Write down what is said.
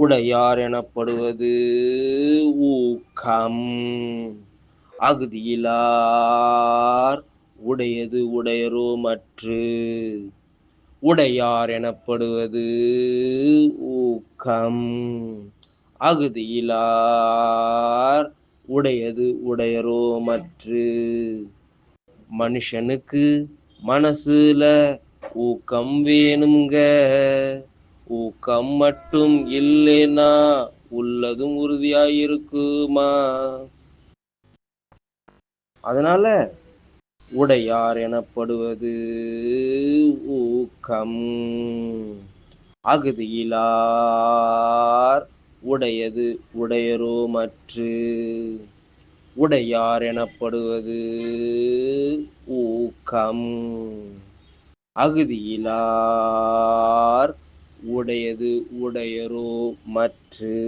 உடையார் எனப்படுவது ஊக்கம். அகுதியிலார் உடையது உடையரோ மற்று. உடையார் எனப்படுவது ஊக்கம். அகுதியிலார் உடையது உடையரோ மற்று. மனுஷனுக்கு மனசுல ஊக்கம் வேணுங்க. ஊக்கம் மட்டும் இல்லைனா உள்ளதும் உறுதியாயிருக்குமா? அதனால உடையார் எனப்படுவது ஊக்கம். அகுதியிலார் உடையது உடையரோ மற்று. உடையார் எனப்படுவது ஊக்கம். அகுதியிலார் உடையது உடையரோ மற்று.